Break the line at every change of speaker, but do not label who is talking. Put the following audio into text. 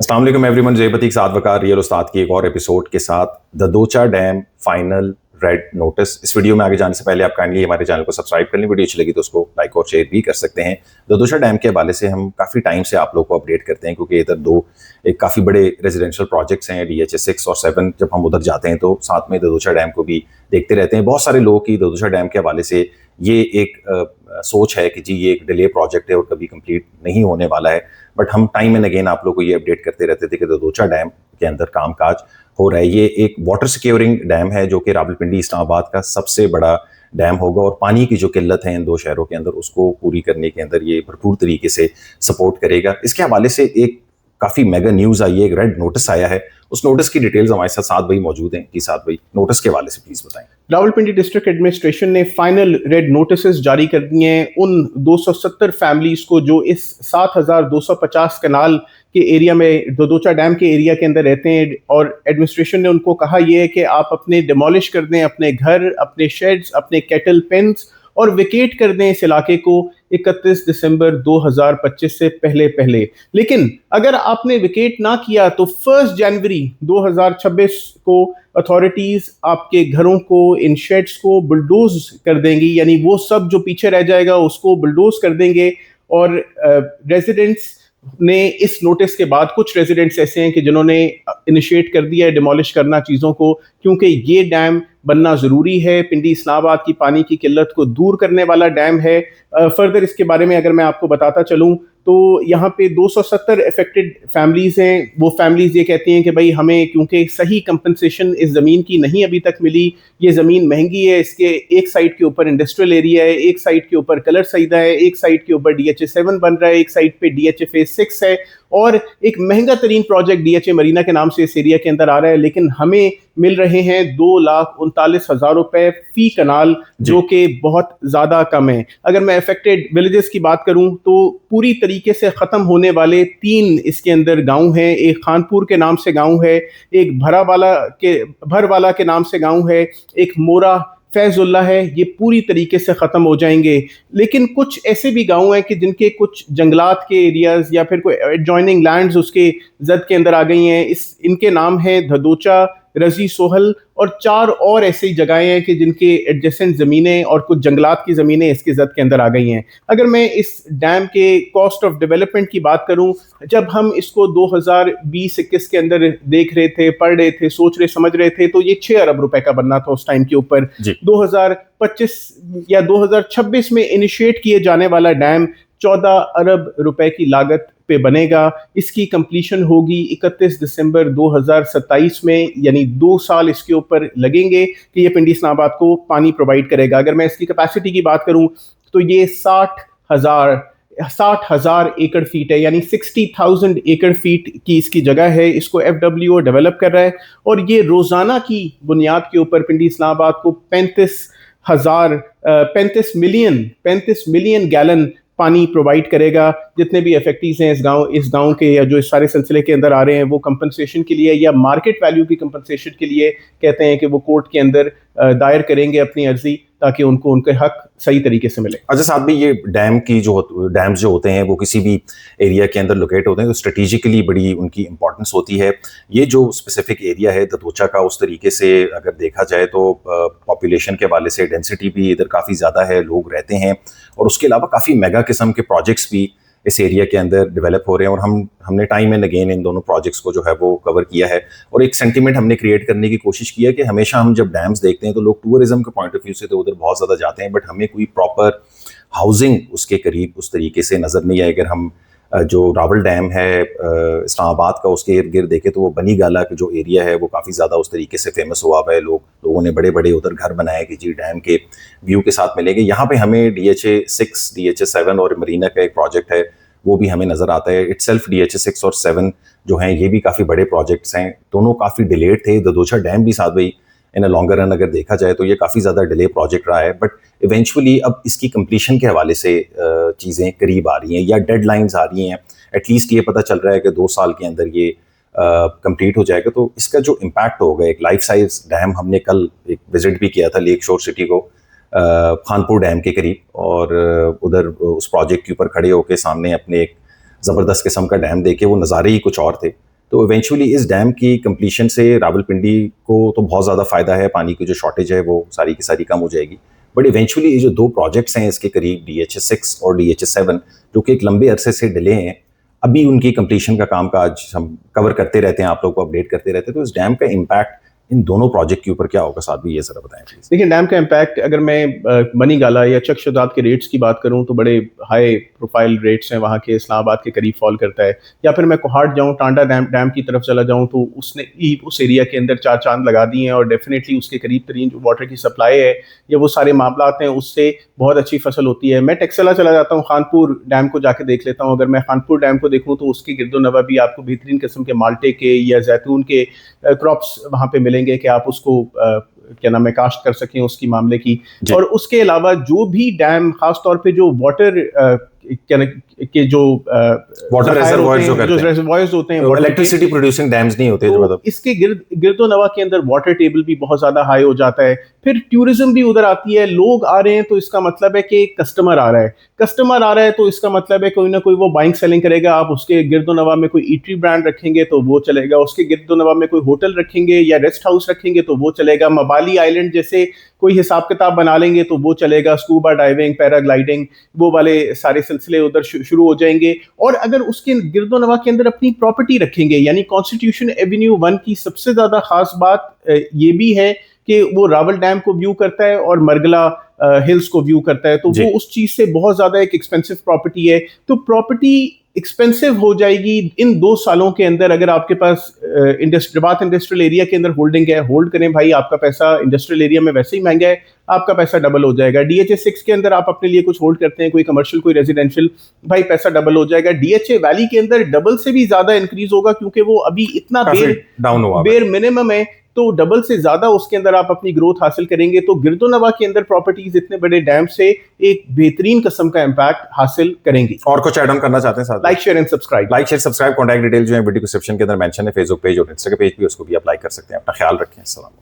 अस्सलाम वालेकुम एवरीवन, जय प्रतीक साथ वकार रियल उस्ताद की एक और एपिसोड के साथ Dadocha dam final red notice. इस वीडियो में आगे जाने से पहले आप काइंडली हमारे चैनल को सब्सक्राइब कर लें। वीडियो अच्छी लगी तो उसको लाइक और शेयर भी कर सकते हैं। ददोचा डैम के हवाले से हम काफ़ी टाइम से आप लोग को अपडेट करते हैं, क्योंकि इधर एक काफ़ी बड़े रेजिडेंशियल प्रोजेक्ट्स हैं DHA 6 और 7। जब हम उधर जाते हैं तो साथ में ददोचा डैम को भी देखते रहते हैं। बहुत सारे लोगों की ददोचा डैम के हवाले से ये एक सोच है कि जी ये एक डिले प्रोजेक्ट है और कभी कंप्लीट नहीं होने वाला है। बट हम टाइम एंड अगेन आप लोग को ये अपडेट करते रहते थे कि ददोचा डैम के अंदर कामकाज हो रहा है। ये एक वाटर सिक्योरिंग डैम है जो कि रावलपिंडी इस्लामाबाद का सबसे बड़ा डैम होगा और पानी की जो किल्लत है इन दो शहरों के अंदर उसको पूरी करने के अंदर ये भरपूर तरीके से सपोर्ट करेगा। इसके हवाले से एक काफ़ी मेगा न्यूज़ आई है, एक रेड नोटिस आया है। उस नोटिस की डिटेल्स हमारे साथ साथ भाई मौजूद हैं कि साथ भाई नोटिस के हवाले से प्लीज़ बताएं।
रावलपिंडी डिस्ट्रिक्ट एडमिनिस्ट्रेशन ने फाइनल रेड नोटिस जारी कर दिए हैं उन 270 फैमिलीज को जो इस 7250 कनाल के एरिया में ददोचा डैम के एरिया के अंदर रहते हैं। और एडमिनिस्ट्रेशन ने उनको कहा यह है कि आप अपने डिमोलिश कर दें अपने घर, अपने शेड्स, अपने कैटल पेन्स और विकेट कर दें इस इलाके को 31 दिसंबर 2025 से पहले। लेकिन अगर आपने विकेट ना किया तो 1 जनवरी 2026 को अथॉरिटीज आपके घरों को, इन शेड्स को बुलडोज कर देंगी, यानी वो सब जो पीछे रह जाएगा उसको बुलडोज कर देंगे। और रेजिडेंट्स ने इस नोटिस के बाद, कुछ रेजिडेंट्स ऐसे हैं कि जिन्होंने इनिशिएट कर दिया है डिमोलिश करना चीज़ों को, क्योंकि ये डैम बनना ज़रूरी है। पिंडी इस्लामाबाद की पानी की किल्लत को दूर करने वाला डैम है। फर्दर इसके बारे में अगर मैं आपको बताता चलूँ तो यहाँ पे 270 अफेक्टेड फैमिलीज हैं। वो फैमिलीज ये कहती हैं कि भाई हमें क्योंकि सही कंपनसेशन इस ज़मीन की नहीं अभी तक मिली, ये ज़मीन महंगी है, इसके एक साइड के ऊपर इंडस्ट्रियल एरिया है, एक साइड के ऊपर कलर सईदा है, एक साइड के ऊपर DHA 7 बन रहा है, एक साइड पे DHA फेज 6 है और एक महंगा तरीन प्रोजेक्ट DHA मरीना के नाम से इस एरिया के अंदर आ रहा है। लेकिन हमें मिल रहे हैं 2,39,000 रुपए फी कनाल, जो कि बहुत ज़्यादा कम है। अगर मैं अफेक्टेड विलेजेस की बात करूं तो पूरी तरीके से ख़त्म होने वाले 3 इसके अंदर गांव हैं। एक खानपुर के नाम से गांव है, एक भरवाला के नाम से गांव है, एक मोरा फैजुल्ला है। ये पूरी तरीके से ख़त्म हो जाएंगे। लेकिन कुछ ऐसे भी गांव हैं कि जिनके कुछ जंगलात के एरियाज़ या फिर कोई एडजॉइनिंग लैंड्स उसके जद के अंदर आ गई हैं। इनके नाम है ददोचा, रजी सोहल और 4 और ऐसी जगहें हैं कि जिनके एडजेसेंट ज़मीनें और कुछ जंगलात की ज़मीनें इसके जद के अंदर आ गई हैं। अगर मैं इस डैम के कॉस्ट ऑफ डेवलपमेंट की बात करूं, जब हम इसको 2020-21 के अंदर देख रहे थे, पढ़ रहे थे, सोच रहे समझ रहे थे, तो ये 6 अरब रुपए का बनना था उस टाइम के ऊपर। 2025 या 2026 में इनिशिएट किए जाने वाला डैम 14 अरब रुपए की लागत पे बनेगा। इसकी कंप्लीशन होगी 31 दिसंबर 2027 में, यानी 2 साल इसके ऊपर लगेंगे कि ये पिंडी इस्लामाबाद को पानी प्रोवाइड करेगा। अगर मैं इसकी कैपेसिटी की बात करूं तो ये 60,000 एकड़ फीट है, यानी 60,000 एकड़ फीट की इसकी जगह है। इसको FWO डेवलप कर रहा है और ये रोज़ाना की बुनियाद के ऊपर पिंडी इस्लामाबाद को 35 मिलियन गैलन पानी प्रोवाइड करेगा। जितने भी अफेक्टीज हैं इस गांव के या जो इस सारे सिलसिले के अंदर आ रहे हैं, वो कंपनसेशन के लिए या मार्केट वैल्यू की कंपनसेशन के लिए कहते हैं कि वो कोर्ट के अंदर दायर करेंगे अपनी अर्जी, ताकि उनको उनके हक सही तरीके से मिले।
अच्छा साहब भी, ये डैम्स जो होते हैं वो किसी भी एरिया के अंदर लोकेट होते हैं तो स्ट्रेटेजिकली बड़ी उनकी इंपॉर्टेंस होती है। ये जो स्पेसिफिक एरिया है ददोचा का, उस तरीके से अगर देखा जाए तो पॉपुलेशन के हवाले से डेंसिटी भी इधर काफ़ी ज़्यादा है, लोग रहते हैं और उसके अलावा काफ़ी मेगा किस्म के प्रोजेक्ट्स भी इस एरिया के अंदर डेवलप हो रहे हैं। और हमने टाइम एंड अगेन इन दोनों प्रोजेक्ट्स को जो है वो कवर किया है और एक सेंटीमेंट हमने क्रिएट करने की कोशिश की है कि हमेशा हम जब डैम्स देखते हैं तो लोग टूरिज्म के पॉइंट ऑफ व्यू से तो उधर बहुत ज़्यादा जाते हैं, बट हमें कोई प्रॉपर हाउसिंग उसके करीब उस तरीके से नज़र नहीं आए। अगर हम जो रावल डैम है इस्लामाबाद का, उसके इर्द गिर्द देखे तो वो बनी गाला का जो एरिया है वो काफ़ी ज़्यादा उस तरीके से फेमस हुआ हुआ है। लोगों ने बड़े बड़े उधर घर बनाए कि जी डैम के व्यू के साथ मिलेंगे। यहाँ पे हमें DHA 6, DHA 7 और मरीना का एक प्रोजेक्ट है वो भी हमें नज़र आता है। इटसेल्फ DHA 6 और 7 जो हैं ये भी काफ़ी बड़े प्रोजेक्ट्स हैं, दोनों काफ़ी डिलेड थे। ददोचा डैम भी साथ भाई इन अ लॉन्गर रन अगर देखा जाए तो ये काफ़ी ज़्यादा डिले प्रोजेक्ट रहा है, बट इवेंचुअली अब इसकी कंप्लीशन के हवाले से चीज़ें करीब आ रही हैं या डेडलाइंस आ रही हैं। एटलीस्ट ये पता चल रहा है कि 2 साल के अंदर ये कंप्लीट हो जाएगा। तो इसका जो इम्पैक्ट होगा, एक लाइफ साइज डैम, हमने कल एक विजिट भी किया था लेक शोर सिटी को, खानपुर डैम के करीब, और उधर उस प्रोजेक्ट के ऊपर खड़े होकर सामने अपने एक ज़बरदस्त किस्म का डैम देखे वो नज़ारे ही कुछ और थे। तो इवेंचुअली इस डैम की कंप्लीशन से रावलपिंडी को तो बहुत ज़्यादा फ़ायदा है, पानी की जो शॉर्टेज है वो सारी की सारी कम हो जाएगी। बट इवेंचुअली ये जो 2 प्रोजेक्ट्स हैं इसके करीब DHS-6 और DHS-7 जो कि एक लंबे अरसे से डिले हैं, अभी उनकी कंप्लीशन का काम काज हम कवर करते रहते हैं, आप लोग को अपडेट करते रहते हैं। तो इस डैम का इम्पैक्ट इन दोनों प्रोजेक्ट के ऊपर क्या होगा, साथ भी ये ज़रा बताएं प्लीज।
देखिए, डैम का इम्पैक्ट अगर मैं मनीगाला या चक शदाब के रेट्स की बात करूं तो बड़े हाई प्रोफाइल रेट्स हैं वहाँ के, इस्लामाबाद के करीब फॉल करता है। या फिर मैं कोहाट जाऊं, टांडा डैम की तरफ चला जाऊं तो उसने उस एरिया के अंदर 4 चांद लगा दिए हैं और डेफिनेटली उसके करीब तरीन जो वाटर की सप्लाई है या वो सारे मामला हैं उससे बहुत अच्छी फसल होती है। मैं टेक्सला चला जाता हूँ, खानपुर डैम को जाके देख लेता हूँ। अगर मैं खानपुर डैम को देखूँ तो उसके गिरदोनवा भी आपको बेहतरीन किस्म के माल्टे के या जैतून के क्रॉप्स वहाँ पे मिलेंगे कि आप उसको क्या नाम है काश्त कर सकें उसकी मामले की। और उसके अलावा जो भी डैम खास तौर पे जो वाटर के जो
वाटर
रिजर्वॉयर्स होते हैं,
इलेक्ट्रिसिटी प्रोड्यूसिंग डैम्स नहीं होते,
तो मतलब इसके गिरदोनवा के अंदर वाटर टेबल भी बहुत ज्यादा हाई हो जाता है। फिर टूरिज्म भी उधर आती है, लोग आ रहे हैं तो इसका मतलब है कि कस्टमर आ रहा है, कस्टमर आ रहा है तो इसका मतलब है कोई ना कोई वो बाइंग सेलिंग करेगा। आप उसके गिरदोनवा में कोई ईटरी ब्रांड रखेंगे तो वो चलेगा, उसके गिरदोनवा में कोई होटल रखेंगे या रेस्ट हाउस रखेंगे तो वो चलेगा, मबाली आइलैंड जैसे कोई हिसाब किताब बना लेंगे तो वो चलेगा, स्कूबा डाइविंग, पैराग्लाइडिंग, वो वाले सारे सिलसिले उधर शुरू हो जाएंगे। और अगर उसके गिरदोनवा के अंदर अपनी प्रॉपर्टी रखेंगे, यानी कॉन्स्टिट्यूशन एवेन्यू 1 की सबसे ज्यादा खास बात ये भी है कि वो रावल डैम को व्यू करता है और मरगला हिल्स को व्यू करता है, तो वो उस चीज से बहुत ज्यादा एक एक्सपेंसिव प्रॉपर्टी है। तो प्रॉपर्टी एक्सपेंसिव हो जाएगी इन 2 सालों के अंदर। अगर आपके पास इंडस्ट्रियल एरिया के अंदर होल्डिंग है, होल्ड करें भाई, आपका पैसा इंडस्ट्रियल एरिया में वैसे ही महंगा है, आपका पैसा डबल हो जाएगा। DHA-6 के अंदर आप अपने लिए कुछ होल्ड करते हैं, कोई कमर्शियल कोई रेजिडेंशियल, भाई पैसा डबल हो जाएगा। DHA वैली के अंदर डबल से भी ज्यादा इंक्रीज होगा क्योंकि वो अभी इतना बेर मिनिमम है, तो डबल से ज्यादा उसके अंदर आप अपनी ग्रोथ हासिल करेंगे। तो गिरदोनवा के अंदर प्रॉपर्टीज इतने बड़े डैम से एक बेहतरीन किस्म का इंपैक्ट हासिल करेंगी।
और कुछ ऐड ऑन करना चाहते हैं साथ?
Like share and subscribe.
Contact detail जो है वीडियो डिस्क्रिप्शन के अंदर मेंशन है, फेसबुक पेज और इंस्टाग्राम पेज भी, उसको भी आप लाइक कर सकते हैं। अपना ख्याल रखें। अस्सलाम वालेकुम।